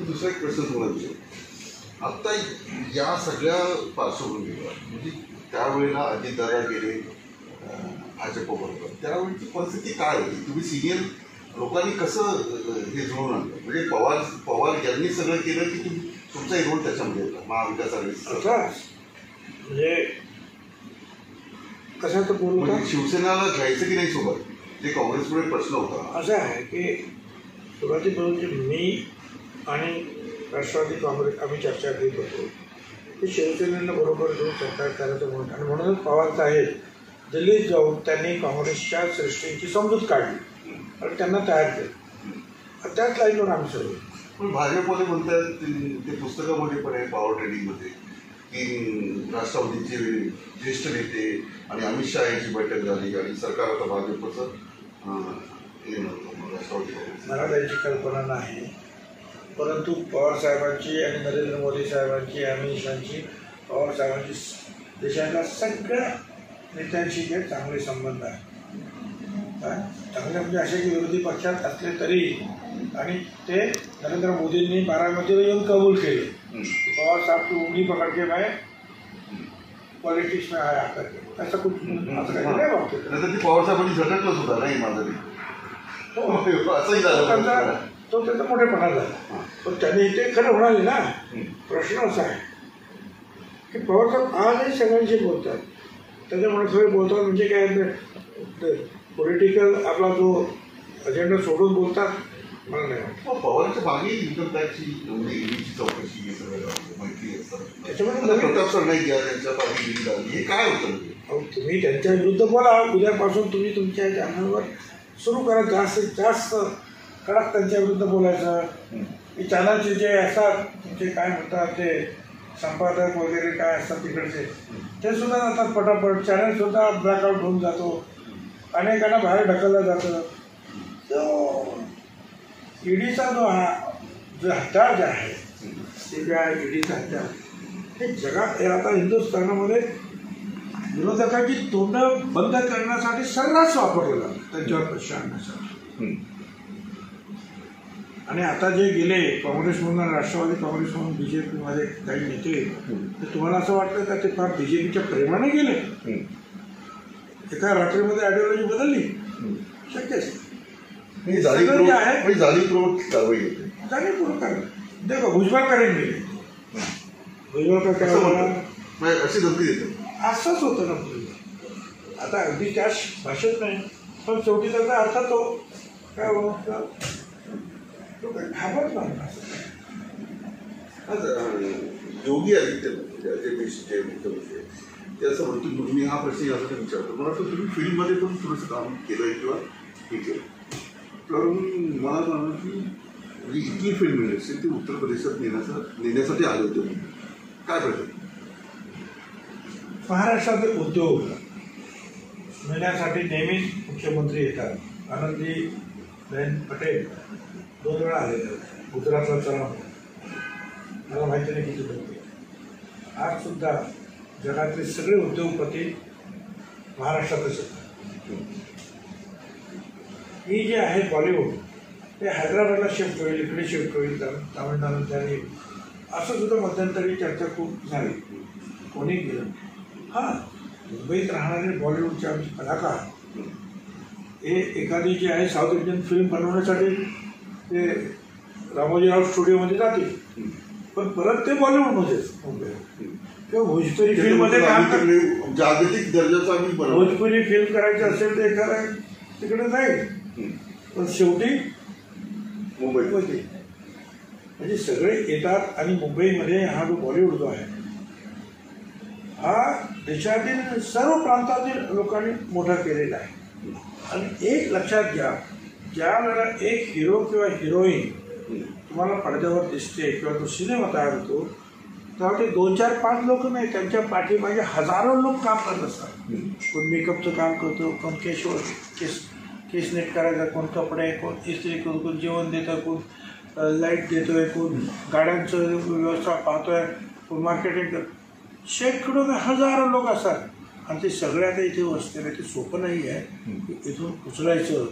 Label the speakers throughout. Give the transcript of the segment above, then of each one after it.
Speaker 1: दुसरा एक प्रश्न तुम्हाला विचार, आत्ता या सगळ्या पार्श्वभूमीवर म्हणजे त्यावेळेला अजितदादा गेले भाजपबरोबर, त्यावेळीची परिस्थिती काय होती? तुम्ही सिनियर लोकांनी कसं हे जुळून आणलं? म्हणजे पवार यांनी सगळं केलं की तुमचाही रोल त्याच्यामध्ये होता महाविकास आघाडीचा?
Speaker 2: म्हणजे कशाचं बोलू,
Speaker 1: म्हणजे शिवसेनाला घ्यायचं की नाही सोबत, जे काँग्रेसमुळे प्रश्न होता?
Speaker 2: असं आहे की सुरुवातीपासून मी आणि राष्ट्रवादी काँग्रेस आम्ही चर्चा करीत होतो की शिवसेनेला बरोबर घेऊन सरकार करायचं म्हणून, आणि म्हणूनच पवार साहेब दिल्लीत जाऊन त्यांनी काँग्रेसच्या सृष्टीची समजूत काढली आणि त्यांना तयार केलं. त्याच लाईनवर आम्ही सगळे.
Speaker 1: पण भाजपमध्ये म्हणतात ते पुस्तकामध्ये पण आहे, पॉवर ट्रेडिंगमध्ये, की राष्ट्रवादीचे ज्येष्ठ नेते आणि अमित शहा यांची बैठक झाली आणि सरकार आता भाजपचं हे नव्हतं राष्ट्रवादी काँग्रेस.
Speaker 2: मला त्यांची कल्पना नाही, परंतु पवार साहेबांची आणि नरेंद्र मोदी साहेबांची, अमित शहाची, पवार साहेबांची देशाच्या सगळ्या नेत्यांशी जे चांगले संबंध आहेत. चांगले म्हणजे असे की विरोधी पक्षात असले तरी, आणि ते नरेंद्र मोदींनी बारामतीला येऊन कबूल केले की पवार साहब की उंगली पकड़ के मैं पॉलिटिक्स में आया करके, असं कुछ असं काही नाही वाटतं.
Speaker 1: नंतर ती पवार साहेबांनी झटकलंच होता नाही माझं असंही झालं,
Speaker 2: तो त्याचा मोठेपणा झाला. पण त्यांनी ते खरं म्हणाले ना. प्रश्न असा आहे की पवार साहेब आजही सगळ्यांशी बोलतात, त्याच्यामुळे सगळे बोलतात म्हणजे काय पॉलिटिकल आपला जो अजेंडा सोडून बोलतात मला नाही वाटतं.
Speaker 1: पवारच्या मागे इन्कम टॅक्सची ईडीची चौकशी हे सगळं माहिती असतात,
Speaker 2: त्याच्यामुळे
Speaker 1: प्रताप सरनाईक या त्यांच्या मागे ईडी झाली, हे काय होतं?
Speaker 2: तुम्ही त्यांच्या विरुद्ध बोला, उद्यापासून तुम्ही तुमच्या चॅनलवर सुरू करा, जास्तीत जास्त कडक त्यांच्या विरुद्ध बोलायचं. की चॅनलचे जे असतात तुमचे काय म्हणतात ते संपादक वगैरे काय असतात तिकडचे, ते सुद्धा जातात पटापट, चॅनलसुद्धा ब्लॅकआउट होऊन जातो, अनेकांना बाहेर ढकललं जातं. तो ईडीचा जो हत्यार जे आहे ते जे आहे ईडीचा हत्यार, हे जगात आता हिंदुस्थानामध्ये विरोधकाची तोंडं बंद करण्यासाठी सर्रास वापरलं जातं, त्यांच्यावर प्रश्न आणण्यासाठी. आणि आता जे गेले काँग्रेसमधून राष्ट्रवादी काँग्रेसमधून बी जे पीमध्ये काही नेते, तर तुम्हाला असं वाटतं का ते फार बी जे पीच्या प्रेमाने गेले? एका रात्रीमध्ये आयडिओलॉजी बदलली? शक्यच
Speaker 1: नाही. जाणीवपूर्वक कारवाई होते,
Speaker 2: जाणीवपूर्वक कारवाई. देखो भुजबळ करेन गेले, भुजबळ काय
Speaker 1: अशी धमकी देते,
Speaker 2: असंच होतं ना भुजबळ. आता अगदी त्या भाषेत नाही, पण शेवटी त्याचा अर्थ तो काय होता, तो काही घाबरत नाही.
Speaker 1: योगी आदित्यनाथ जे मुख्यमंत्री ते असं म्हणतो, मी हा प्रश्न यासाठी विचारतो, मला वाटतं तुम्ही फील्डमध्ये पण थोडंसं काम केलं आहे किंवा हे केलं, तर मला सांगा की म्हणजे इतकी फिल्म इंडस्ट्री ती उत्तर प्रदेशात नेण्यासाठी आले होते, काय प्रश्न?
Speaker 2: महाराष्ट्राचे उद्योग नेण्यासाठी नेहमीच मुख्यमंत्री येतात. आनंदीबेन पटेल 2 वेळा आले, गुजरातला चला मला माहिती नाही किती होते. आज सुद्धा जगातले सगळे उद्योगपती महाराष्ट्रातच येतात. ही जे आहे बॉलिवूड ते हैदराबादला शिफ्ट होईल, इकडे शिफ्ट होईल, तामिळनाडूत झाली, असं सुद्धा मध्यंतरी चर्चा खूप झाली, कोणी गेलं. हां, मुंबईत राहणारे बॉलिवूडचे आमचे कलाकार हे एखादी जी आहे साऊथ इंडियन फिल्म बनवण्यासाठी ते रामोजीराव स्टुडिओमध्ये जातील, पण परत ते बॉलिवूडमध्येच मुंबईत किंवा भोजपुरी फिल्ममध्ये काम करणे,
Speaker 1: जागतिक दर्जाचा आम्ही
Speaker 2: भोजपुरी फिल्म करायची असेल तर एखादा तिकडे जाईल, पण शेवटी मुंबईमध्ये म्हणजे सगळे येतात. आणि मुंबईमध्ये हा जो बॉलिवूड जो आहे हा देशातील सर्व प्रांतातील लोकांनी मोठा केलेला आहे. आणि एक लक्षात घ्या, ज्या वेळेला एक हिरो किंवा हिरोईन तुम्हाला पडद्यावर दिसते किंवा तो सिनेमा तयार होतो, तेव्हा ते 2, 4, 5 लोक नाही, त्यांच्या पाठीमागे हजारो लोक काम करत असतात. कोण मेकअपचं काम करतो, कोण केस नेट करायचा, कोण कपडे, कोण इस्त्री करून, कोण जेवण देतं, कोण लाईट देतोय, कोण गाड्यांचं व्यवस्था पाहतोय, कोण मार्केटिंग करतो. शेकडो हजारो लोक असतात आणि ते सगळ्यात इथे वसलेलं ते सोपं नाही आहे. इथून उचलायचं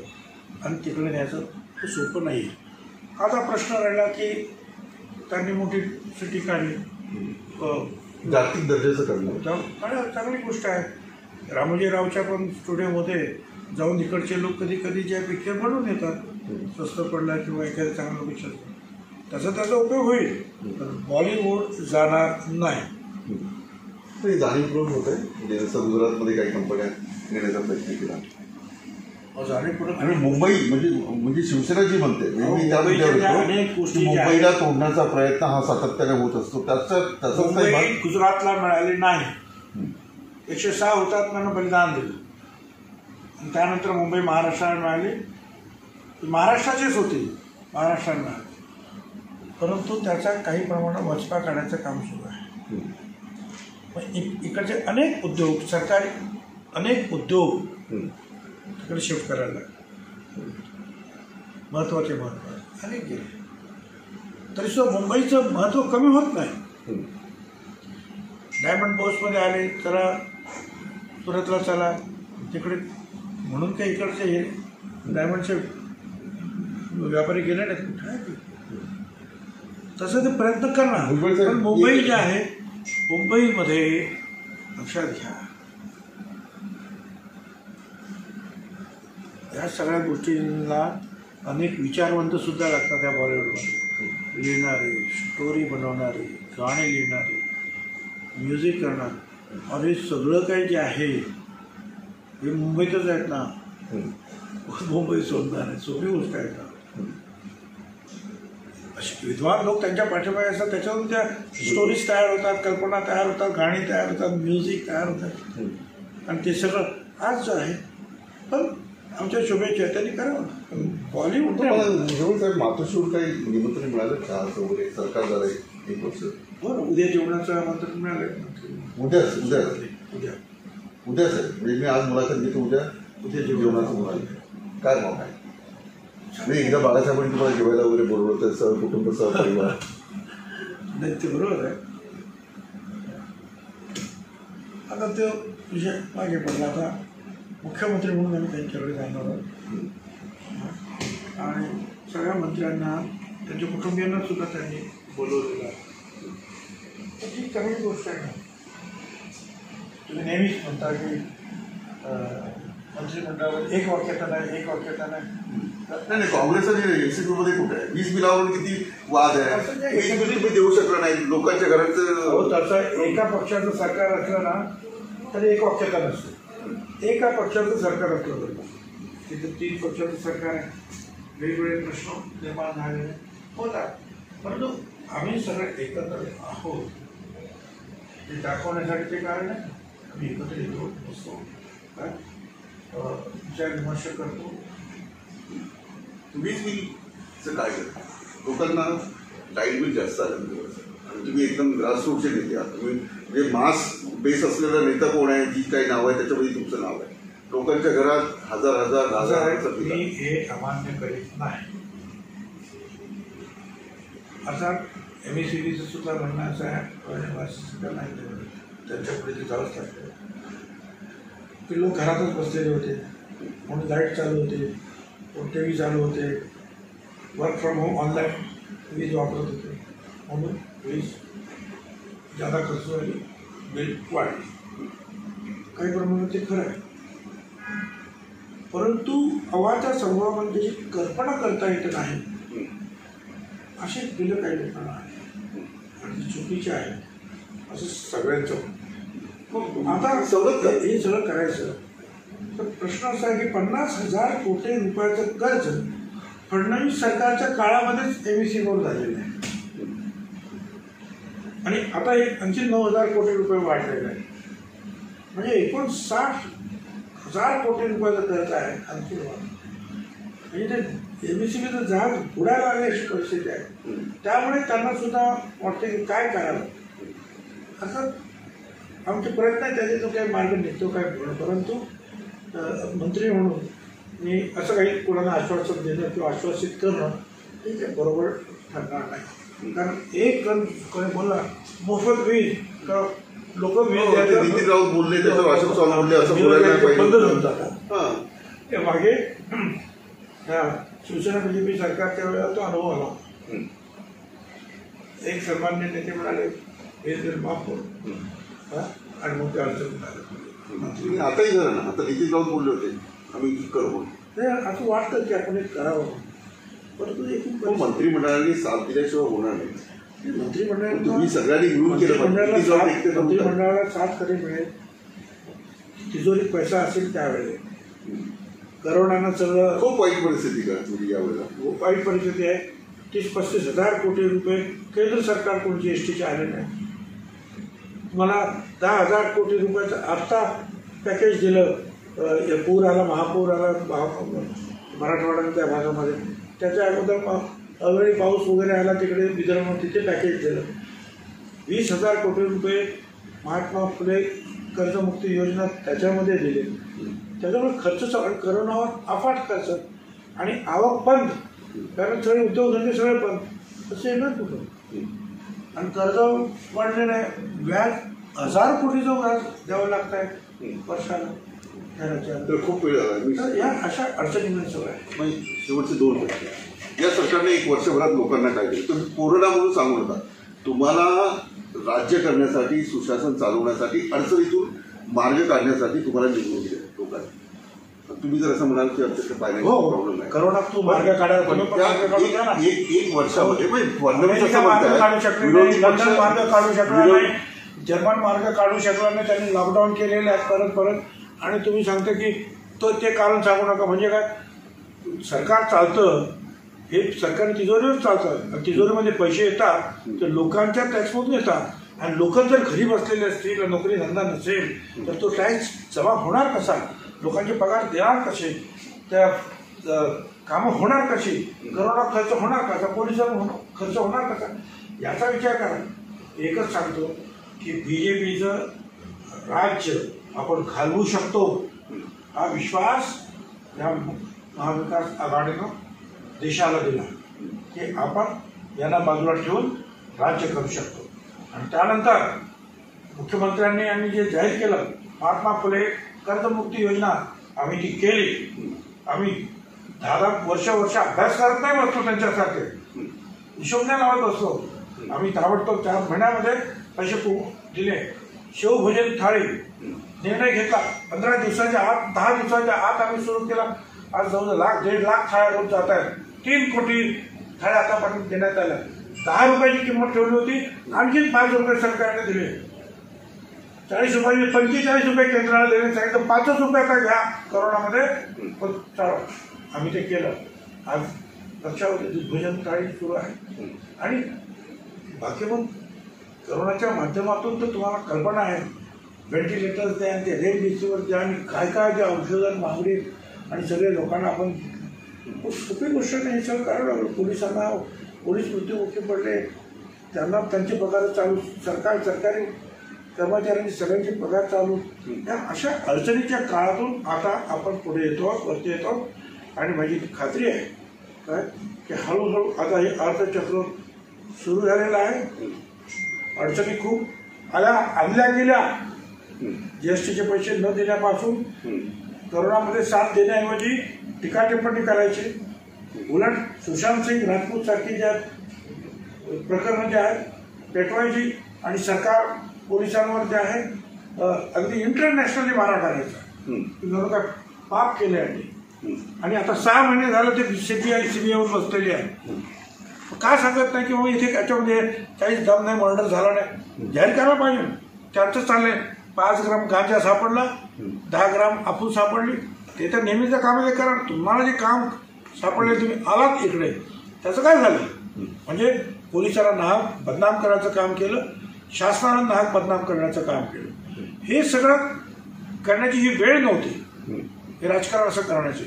Speaker 2: आणि तिकडे न्यायचं हे सोपं नाही आहे. आता प्रश्न राहिला की त्यांनी मोठी सिटी काढली.
Speaker 1: जागतिक दर्जाचं करणं
Speaker 2: चांगली गोष्ट आहे. रामोजीरावच्या पण स्टुडिओमध्ये जाऊन इकडचे लोक कधी कधी ज्या पिक्चर बनवून येतात, स्वस्त पडला किंवा एखाद्या चांगला पिक्चर, त्याचा उपयोग होईल. पण बॉलिवूड जाणार नाही.
Speaker 1: ते जाणीवपूर्वक होत आहे. म्हणजे जसं गुजरातमध्ये काही कंपन्या घेण्याचा प्रयत्न केला आणि मुंबई म्हणजे शिवसेना जी म्हणते, मी त्या मुंबईला तोडण्याचा प्रयत्न हा सातत्याने होत असतो. त्याचा
Speaker 2: गुजरातला मिळाले नाही. 106 हुतात्म्यांना बलिदान दिलं आणि त्यानंतर मुंबई महाराष्ट्राला मिळाली. महाराष्ट्राचीच होती, महाराष्ट्राला मिळाली, परंतु त्याचा काही प्रमाणात वचपा काढायचं काम सुरू आहे. इकडचे अनेक उद्योग, सरकारी अनेक उद्योग तिकडे शिफ्ट करायला लागले. महत्त्वाचे अनेक गेले, तरी सुद्धा मुंबईचं महत्त्व कमी होत नाही. डायमंड बॉक्समध्ये आले, चला सुरतला चला, तिकडे म्हणून काही इकडचे हे डायमंडचे व्यापारी गेले नाहीत कुठे. तसं ते प्रयत्न करणार. पण मुंबई जे आहे, मुंबईमध्ये लक्षात घ्या, या सगळ्या गोष्टींना अनेक विचारवंत सुद्धा लागतात. त्या बॉलिवूडमध्ये लिहिणारे, स्टोरी बनवणारे, गाणे लिहिणारे, म्युझिक करणारे, आणि सगळं काही जे आहे हे मुंबईतच आहेत ना. मुंबई सोडणार आहे, सोपी गोष्ट आहे का? असे विद्वान लोक त्यांच्या पाठीमागे असतात, त्याच्यावरून त्या स्टोरीज तयार होतात, कल्पना तयार होतात, गाणी तयार होतात, म्युझिक तयार होतात. आणि ते सगळं आज जे आहे, पण आमच्या शुभेच्छा त्यांनी करावं. बॉलिवूड
Speaker 1: साहेब मातोश्रीवर काही निमंत्रण मिळालं का वगैरे? सरकार झालं 1 वर्ष.
Speaker 2: बरं, उद्या जेवणाचं आमंत्रण मिळालं.
Speaker 1: उद्या साहेब, म्हणजे मी आज मुलाखत घेतो, उद्या जेवणाचं मुलाखत काय भाव आहे? मी एकदा बाळासाहेबांनी तुम्हाला जेवायला वगैरे बोलवलं, सहकुटुंब सहपरिवार.
Speaker 2: नाही, ते बरोबर आहे. आता तो विषय मागे पडला. आता मुख्यमंत्री म्हणून आम्ही त्यांच्याकडे जाणार आहोत आणि सगळ्या मंत्र्यांना, त्यांच्या कुटुंबियांना सुद्धा त्यांनी बोलवलेलं आहे. ती चांगली गोष्ट आहे ना. तुम्ही नेहमीच म्हणता की मंत्रिमंडळावर एक वाक्यता नाही.
Speaker 1: नाही, काँग्रेसचा एनसीपीमध्ये कुठे आहे? 20 बिलावर किती वाद आहे. 20 बिल तुम्ही देऊ शकला नाही लोकांच्या घराचं.
Speaker 2: तसं एका पक्षाचं सरकार असलं ना तरी एक वाक्यता नसते. एका पक्षाचं सरकार असलं तर तिथे 3 पक्षाचं सरकार आहे, वेगवेगळे प्रश्न निर्माण झालेले होतात. परंतु आम्ही सगळे एकत्र आहोत हे दाखवण्यासाठी ते कारण आहे. आम्ही एकत्र येतो, बसतो, विचार विमर्श करतो.
Speaker 1: 20 बिलचं काय करता? लोकांना लाईट बिल जास्त आलं आणि तुम्ही एकदम ग्रासरूटचे नेते आहात. तुम्ही म्हणजे मास बेस असलेला नेता कोण आहे, जी काही नाव आहे त्याच्यामध्ये तुमचं नाव आहे. लोकांच्या घरात हजार
Speaker 2: मी हे अमान्य करीत नाही. अर्थात MECBचं सुद्धा म्हणणं असं आहे, सुद्धा नाही त्यांच्यापुढे ते जावंच लागतं. ते लोक घरातच बसलेले होते, म्हणून लाईट चालू होते, TV चालू होते, वर्क फ्रॉम होम ऑनलाईन वीज वापरत होते, म्हणून वीज जादा खर्च झाली, बिल वाढली. काही प्रमाणात ते खरं आहे. परंतु अवाच्या संभवामध्ये कल्पना करता येत नाही असे बिलं काही लोकांना आहे आणि चुकीचे आहे असं सगळ्यांचं. आता हे सगळं करायचं तर प्रश्न असा आहे की 50,000 कोटी रुपयाचं कर्ज फडणवीस सरकारच्या काळामध्येच MECBवर झालेलं आहे आणि आता एक आणखी 9,000 कोटी रुपये वाढलेले आहे. म्हणजे एकूण 60,000 कोटी रुपयाचं कर्ज आहे आणखी. म्हणजे ते MECBचं जहाज बुडायला लागले अशी परिस्थिती आहे. त्यामुळे त्यांना सुद्धा वाटते की काय करावं. असं आमचे प्रयत्न आहे, त्याचे तो काही मार्ग निघतो काय, परंतु मंत्री म्हणून मी असं काही कोणाला आश्वासन देणं किंवा आश्वासित करणं ठीक आहे बरोबर ठरणार नाही. कारण एक जण कोणी बोलला मोफत वीज तर लोक
Speaker 1: नितीन राऊत बोलले, त्याचं भाषण चालू बोलले, असं बोलायला
Speaker 2: बंदच होऊन जातात. ते मागे ह्या शिवसेना BJP सरकारच्या वेळेला तो अनुभव आला. एक सन्मान्य नेते म्हणाले हे जर माफ करू आणि मग ते अडचण झालं.
Speaker 1: आताही झालं ना, आता नितीन राऊत बोलले होते आम्ही करू म्हणून.
Speaker 2: नाही असं वाटतं की आपण एक करावं, परंतु एकूण
Speaker 1: मंत्रिमंडळाने साथ दिल्याशिवाय होणार नाही. तुम्ही सगळ्यांनी मिळून केलं.
Speaker 2: मंत्रिमंडळाला साथ कधी मिळेल, तिजोरीत पैसा असेल त्यावेळेस. करोनानं सगळं
Speaker 1: खूप वाईट परिस्थिती का म्हणजे यावेळेला
Speaker 2: खूप वाईट परिस्थिती आहे. 30-35 हजार कोटी रुपये केंद्र सरकारकडून GSTचे आले नाही. मला 10,000 कोटी रुपयाचं आत्ता पॅकेज दिलं. पूर आला, महापूर आला मराठवाड्यात त्या भागामध्ये, त्याच्या अगोदर अवेळी पाऊस वगैरे आला तिकडे विदर्भ, तिथे पॅकेज दिलं. 20,000 कोटी रुपये महात्मा फुले कर्जमुक्ती योजना त्याच्यामध्ये दिले. त्याच्यामुळे खर्च करोनावर अफाट खर्च आणि आवक बंद, कारण सगळे उद्योगधंदे सगळे बंद, असं येणार कुठं. आणि कर्ज वाढले नाही, व्याज 1,000 कोटीचं व्याज द्यावं लागत आहे वर्षाला.
Speaker 1: तर खूप वेळ झाला.
Speaker 2: या अशा अडचणीमध्ये सगळं आहे.
Speaker 1: मग शेवटचे 2 प्रश्न. या सरकारने 1 वर्षभरात लोकांना काय केलं? तुम्ही कोरोना म्हणून सांगू नका, तुम्हाला राज्य करण्यासाठी, सुशासन चालवण्यासाठी, अडचणीतून मार्ग काढण्यासाठी तुम्हाला निवडून दिले लोकांनी. तुम्ही जर असं म्हणाल की आमच्याकडे फायनान्शियल प्रॉब्लेम नाही,
Speaker 2: करोनात तू मार्ग काढायला
Speaker 1: एक वर्षामध्ये
Speaker 2: मार्ग काढू शकला नाही, जर्मन मार्ग काढू शकला नाही, त्यांनी लॉकडाऊन केलेले आहेत परत. आणि तुम्ही सांगता की ते कारण सांगू नका. म्हणजे काय, सरकार चालतं हे सरकारी तिजोरीवर चालतं आणि तिजोरीमध्ये पैसे येतात तर लोकांच्या टॅक्समधून येतात. आणि लोक जर घरी बसलेले असतील, नोकरी धंदा नसेल तर तो टॅक्स जमा होणार कसा, लोकांचे पगार देणार कसे, त्या कामं होणार कशी, करोना खर्च होणार कसा, पोलिसांना खर्च होणार कसा, याचा विचार करा. एकच सांगतो की BJPचं राज्य आपण घालवू शकतो, हा विश्वास या महाविकास आघाडीनं देशाला दिला की आपण यांना बाजूला ठेवून राज्य करू शकतो. आणि त्यानंतर मुख्यमंत्र्यांनी यांनी जे जाहीर केलं महात्मा फुले कर्जमुक्ती योजना, आम्ही ती केली. आम्ही 10 वर्ष अभ्यास करत नाही बसतो, त्यांच्यासारखे हिशोब नाही लावत बसतो. आम्ही ताबडतोब 4 महिन्यामध्ये पैसे दिले. शिवभोजन थाळी निर्णय घेतला 15 दिवसाच्या आत, 10 दिवसाच्या आत आम्ही सुरू केला. आज जवळ 1,00,000-1.5 लाख थाळ्या रोज जात आहेत. 3 कोटी थाळ्या आतापर्यंत देण्यात आल्या. 10 रुपयाची किंमत ठेवली होती, आणखी 5 रुपये सरकारने दिले. 40 रुपये 45 रुपये केंद्राला देण्यात सांगितलं, 5 रुपयाचा घ्या करोनामध्ये. पण आम्ही ते केलं. आज लक्षावधी भोजन थाळी सुरू आहे. आणि बाकी मग करोनाच्या माध्यमातून तर तुम्हाला कल्पना आहे, व्हेंटिलेटर्स द्या, ते रेमडेसिवीर द्या, आणि काय जे औषधं मागणी, आणि सगळे लोकांना आपण सोपी गोष्ट नाही हे सगळं करावं लागलं. पोलीस मृत्युमुखी पडले, त्यांना त्यांचे पगार चालू, सरकारी कर्मचाऱ्यांनी सगळ्यांचे पगार चालू. या अशा अडचणीच्या काळातून आता आपण पुढे येतो, वरती येतो. आणि माझी खात्री आहे काय की हळूहळू आता हे अर्थचक्र सुरू झालेलं आहे. अडचणी खूप आणल्या गेल्या. GSTचे पैसे न देण्यापासून करोनामध्ये साथ देण्याऐवजी टीका टिप्पणी करायची. उलट सुशांत सिंग राजपूत सारखी ज्या प्रकरणं जे आहेत पेटवायची आणि सरकार पोलिसांवर जे आहे अगदी इंटरनॅशनली मारा करायचा. काय पाप केले आणि आता 6 महिने झालं ते CBIवर बसलेली आहे. का सांगत नाही की बाबा इथे त्याच्यामध्ये काहीच दम नाही, मर्डर झाला नाही, जाहीर करायला पाहिजे. त्यांचं चाललंय 5 ग्राम गांजा सापडला, 10 ग्राम अफू सापडली, ते तर नेहमीचं काम आहे. करा, तुम्हाला जे काम सापडले तुम्ही आलात इकडे, त्याचं काय झालं. म्हणजे पोलिसांना नाहक बदनाम करायचं काम केलं, शासनानं नाहक बदनाम करण्याचं काम केलं. हे सगळं करण्याची ही वेळ नव्हती, हे राजकारण असं करण्याचे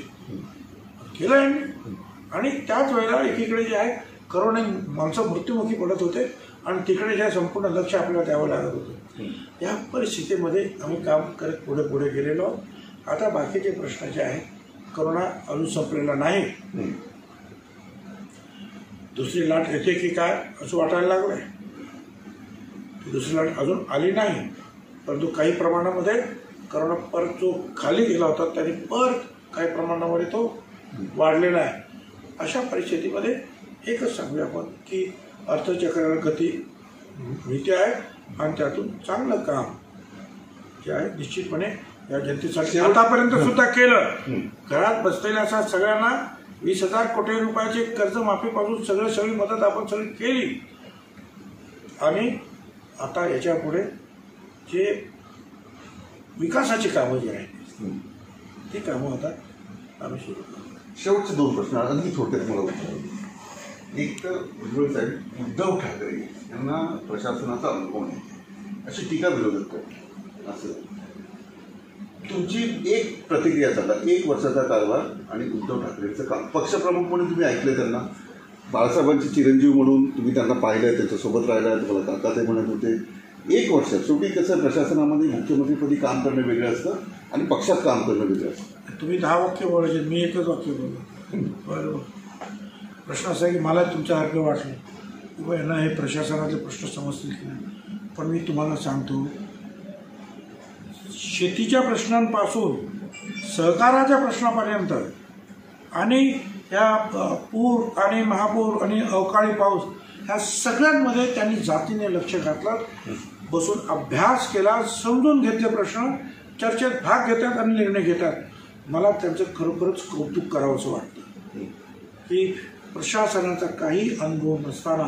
Speaker 2: केलं यांनी. आणि त्याच वेळेला एकीकडे जे आहे करोना माणसं मृत्युमुखी पडत होते आणि तिकडे जे संपूर्ण लक्ष आपल्याला द्यावं लागत होतं. या परिस्थितीमध्ये आम्ही काम करत पुढे गेलेलो. आता बाकीचे प्रश्न जे आहेत, करोना अजून संपलेला नाही, दुसरी लाट येते की काय असं वाटायला लागलंय. दुसरी लाट अजून आली नाही, परंतु काही प्रमाणामध्ये करोना परत जो खाली गेला होता त्याने परत काही प्रमाणामध्ये तो वाढलेला आहे. अशा परिस्थितीमध्ये एकच सांगूया आपण की अर्थचक्राला गती मिळते आहे आणि त्यातून चांगलं काम जे आहे निश्चितपणे या जनतेसाठी आतापर्यंत सुद्धा केलं. घरात बसलेल्या असा सगळ्यांना 20,000 कोटी रुपयाचे कर्जमाफीपासून सगळी मदत आपण सगळी केली. आणि आता याच्या पुढे जे विकासाची कामं जी आहेत ती कामं आता आम्ही सुरू करू.
Speaker 1: शेवटचे 2 प्रश्न अगदी थोडक्यात मला विचारायचे. एक तर भुजबळ साहेब उद्धव ठाकरे यांना प्रशासनाचा अनुभव नाही अशी टीका विरोधक करतात. असं तुमची एक प्रतिक्रिया सांगा. 1 वर्षाचा कारभार आणि उद्धव ठाकरेंचं काम पक्षप्रमुख म्हणून तुम्ही ऐकलं त्यांना, बाळासाहेबांचे चिरंजीव म्हणून तुम्ही त्यांना पाहिलंय, त्यांच्यासोबत राहिलाय, तुम्हाला काका ते म्हणत होते. 1 वर्ष शेवटी कसं प्रशासनामध्ये मुख्यमंत्रीपदी काम करणं वेगळं असतं आणि पक्षात काम करणं वेगळं असतं.
Speaker 2: तुम्ही 10 वाक्य बोलायचे, मी एकच वाक्य बोललो. बरोबर. प्रश्न असा आहे की मला तुमच्यासारखं वाटलं की बा यांना हे प्रशासनाचे प्रश्न समजतील की नाही. पण मी तुम्हाला सांगतो शेतीच्या प्रश्नांपासून सहकाराच्या प्रश्नापर्यंत आणि या पूर आणि महापूर आणि अवकाळी पाऊस ह्या सगळ्यांमध्ये त्यांनी जातीने लक्ष घातलं, बसून अभ्यास केला, समजून घेतले प्रश्न, चर्चेत भाग घेतात आणि निर्णय घेतात. मला त्यांचं खरोखरच कौतुक करावंसं वाटतं की प्रशासनाचा काही अनुभव नसताना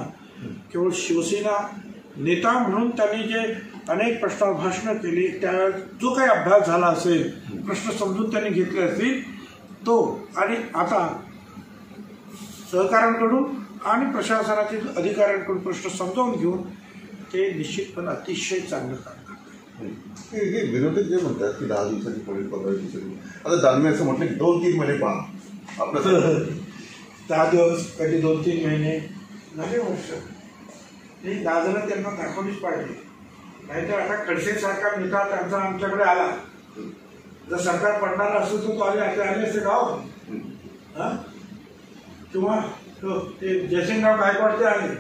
Speaker 2: केवळ शिवसेना नेता म्हणून त्यांनी जे अनेक प्रश्नावर भाषणं केली, त्या जो काही अभ्यास झाला असेल, प्रश्न समजून त्यांनी घेतले असतील तो, आणि आता सहकाऱ्यांकडून आणि प्रशासनातील अधिकाऱ्यांकडून प्रश्न समजावून घेऊन ते निश्चितपणे अतिशय चांगलं काम करतात.
Speaker 1: हे विरोधक जे म्हणतात की 10 दिवसांनी पडेल, 15 दिवसांनी, आता दानवे असं म्हटलं की 2-3 महिने पहा आपलं
Speaker 2: 10 दिवस कधी 2-3 महिने झाले वर्ष. ही दादरं त्यांना दाखवलीच पाहिजे. नाहीतर आता खडसेसारखा नेता त्यांचा आमच्याकडे आला, जर सरकार पडणार असेल तर तो आले असे गाव किंवा ते जयसिंगराव गायकवाडचे आले.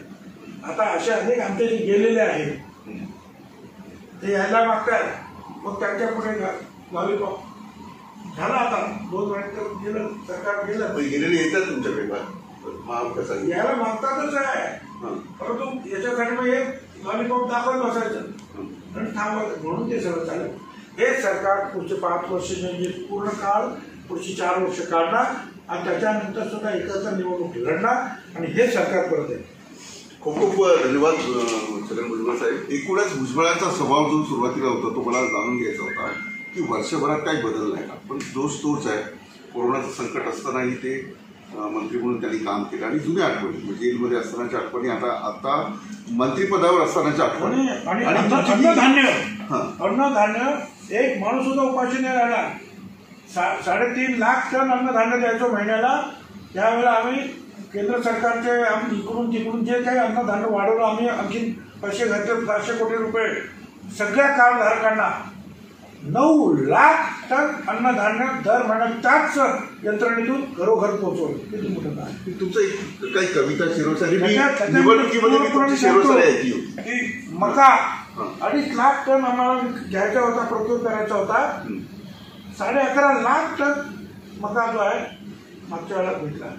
Speaker 2: आता असे अनेक आमचे जे गेलेले आहेत ते यायला मागतात, मग त्यांच्या पुढे लॉलीपॉप झाला. आता 2 महिने गेलं, सरकार गेलं,
Speaker 1: गेलेले येतात तुमच्याकडे
Speaker 2: यायला मागतातच आहे. परंतु याच्यासाठी मग हे लॉलीपॉप दाखवत बसायचं आणि थांबवायचं, म्हणून ते सगळं चालेल. हे सरकार पुढचे 5 वर्ष म्हणजे पूर्ण काळ, पुढची 4 वर्ष काढणार आणि त्याच्यानंतर सुद्धा एकत्र निवडणूक लढणार आणि हे सरकार परत आहे.
Speaker 1: खूप खूप धन्यवाद छगन भुजबळ साहेब. एकूणच भुजबळांचा स्वभाव जो सुरुवातीला होता तो मला जाणून घ्यायचा होता की वर्षभरात काही बदल नाही का, पण तोच आहे. कोरोनाचं संकट असतानाही ते मंत्री म्हणून त्यांनी काम केलं आणि जुन्या आठवणी, म्हणजे जेलमध्ये असतानाच्या आठवणी, आता मंत्रिपदावर असतानाच्या आठवणी
Speaker 2: आणि अन्नधान्य एक माणूस सुद्धा उपाशी नाही राहिला. 3.5 लाख टन अन्नधान्य द्यायचो महिन्याला. त्यावेळेला आम्ही केंद्र सरकारचे आम्ही इकडून तिकडून जे काही अन्नधान्य वाढवलं, आम्ही आणखी पैसे घातले 700 कोटी रुपये सगळ्या कार्डधारकांना. 9 लाख टन अन्नधान्य दर महिन्यात त्याच यंत्रणेतून घरोघर पोहोचवलं. किती मोठं काय.
Speaker 1: तुमचं काही कविता शिरोसारी निवडणुकीमध्ये शिरोसारी
Speaker 2: की मका 2.5 लाख टन आम्हाला घ्यायचा होता, प्रोक्योर करायचा होता. 11.5 लाख टन मका जो आहे मागच्या वेळेला भेटला.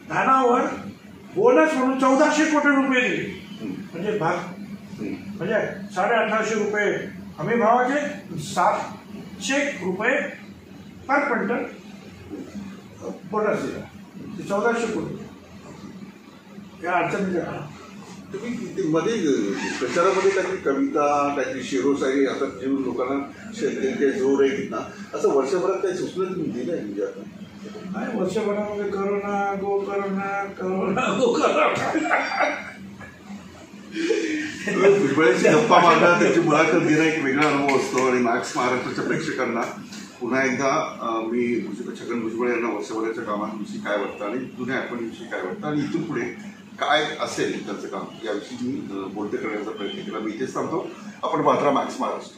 Speaker 2: धानावर बोनस म्हणून 1400 कोटी रुपये दिले. म्हणजे म्हणजे 1850 रुपये हमी भावाचे, 700 रुपये पर क्विंटल बोनस दिला. 1400 कोटी या अडचणीच्या.
Speaker 1: तुम्ही मध्ये प्रचारामध्ये काहीतरी कविता, काहीतरी शिरोसारी, आता जे लोकांना काही जोर आहे ना, असं वर्षभरात काही सूचना तुम्ही दिलं आहे? म्हणजे आता
Speaker 2: नाही, वर्षभरामध्ये करोना गो करोना.
Speaker 1: भुजबळांची गप्पा मारणं, त्याची मुलाखत घेणं एक वेगळा अनुभव असतो. आणि मॅक्स महाराष्ट्राच्या प्रेक्षकांना पुन्हा एकदा मी छगन भुजबळ यांना वर्षभराच्या कामांविषयी काय वाटतं आणि जुन्या आठवणीविषयी काय वाटतं आणि इथून पुढे काय असेल त्यांचं काम याविषयी मी बोलते करण्याचा प्रयत्न केला. मी इथेच थांबतो. आपण पाहता मॅक्स महाराष्ट्र.